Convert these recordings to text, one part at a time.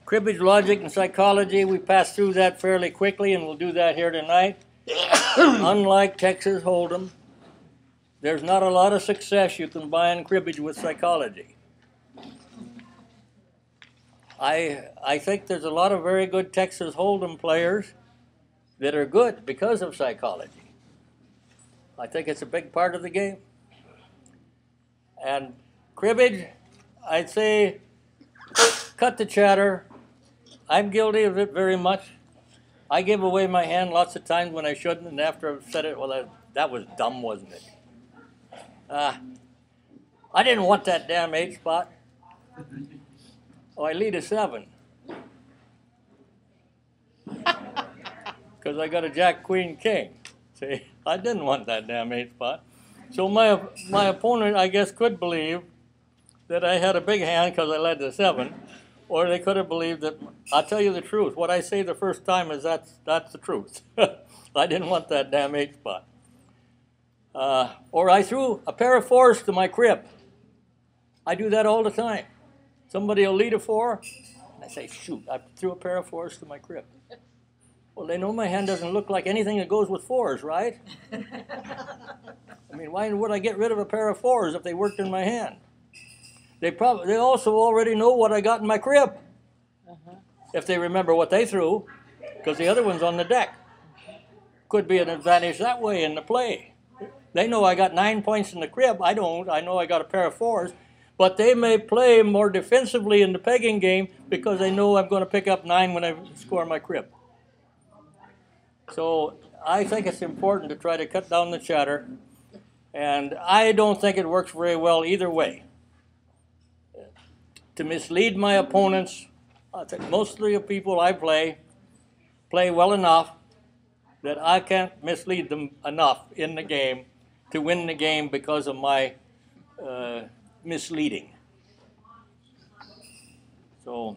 Cribbage, logic, and psychology, we passed through that fairly quickly, and we'll do that here tonight. Unlike Texas Hold'em, there's not a lot of success you can buy in cribbage with psychology. I think there's a lot of very good Texas Hold'em players that are good because of psychology. I think it's a big part of the game. And cribbage, I'd say cut the chatter. I'm guilty of it very much. I give away my hand lots of times when I shouldn't, and after I've said it, well, that was dumb, wasn't it? I didn't want that damn 8 spot. Oh, I lead a 7. Because I got a Jack, Queen, King. See, I didn't want that damn 8 spot. So my opponent, I guess, could believe that I had a big hand because I led the 7, or they could have believed that, I'll tell you the truth, what I say the first time is that's the truth. I didn't want that damn 8 spot. Or I threw a pair of 4s to my crib. I do that all the time. Somebody will lead a 4, and I say, shoot, I threw a pair of 4s to my crib. Well, they know my hand doesn't look like anything that goes with 4s, right? I mean, why would I get rid of a pair of 4s if they worked in my hand? They also already know what I got in my crib, if they remember what they threw, because the other one's on the deck. Could be an advantage that way in the play. They know I got 9 points in the crib. I don't. I know I got a pair of 4s. But they may play more defensively in the pegging game because they know I'm going to pick up 9 when I score my crib. So I think it's important to try to cut down the chatter. And I don't think it works very well either way. To mislead my opponents, I think most of the people I play well enough that I can't mislead them enough in the game to win the game because of my misleading. So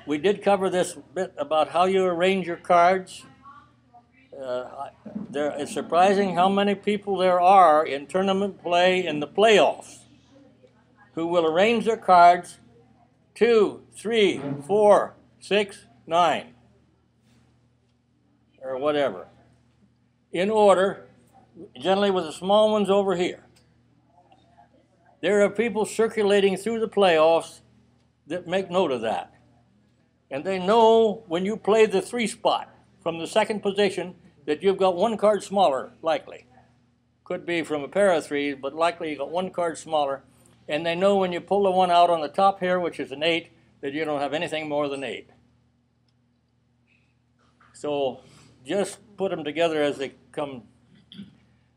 we did cover this bit about how you arrange your cards. It's surprising how many people there are in tournament play in the playoffs who will arrange their cards 2, 3, 4, 6, 9, or whatever, in order, generally with the small ones over here. There are people circulating through the playoffs that make note of that. And they know when you play the 3 spot from the second position that you've got 1 card smaller, likely. Could be from a pair of 3s, but likely you got 1 card smaller. And they know when you pull the one out on the top here, which is an 8, that you don't have anything more than 8. So just put them together as they come.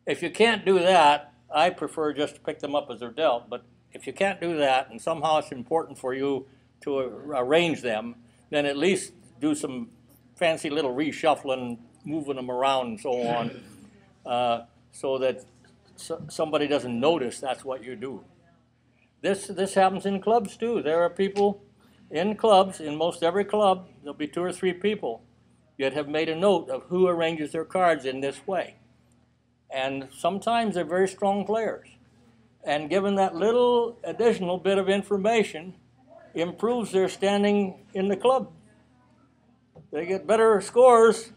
If you can't do that, I prefer just to pick them up as they're dealt. But if you can't do that, and somehow it's important for you to arrange them, then at least do some fancy little reshuffling, moving them around and so on, so that somebody doesn't notice that's what you do. This happens in clubs too. There are people in clubs, in most every club, there'll be 2 or 3 people that have made a note of who arranges their cards in this way. And sometimes they're very strong players. And given that little additional bit of information, improves their standing in the club. They get better scores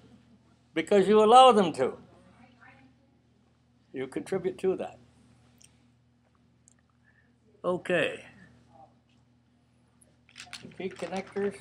because you allow them to. You contribute to that. Okay. Key connectors.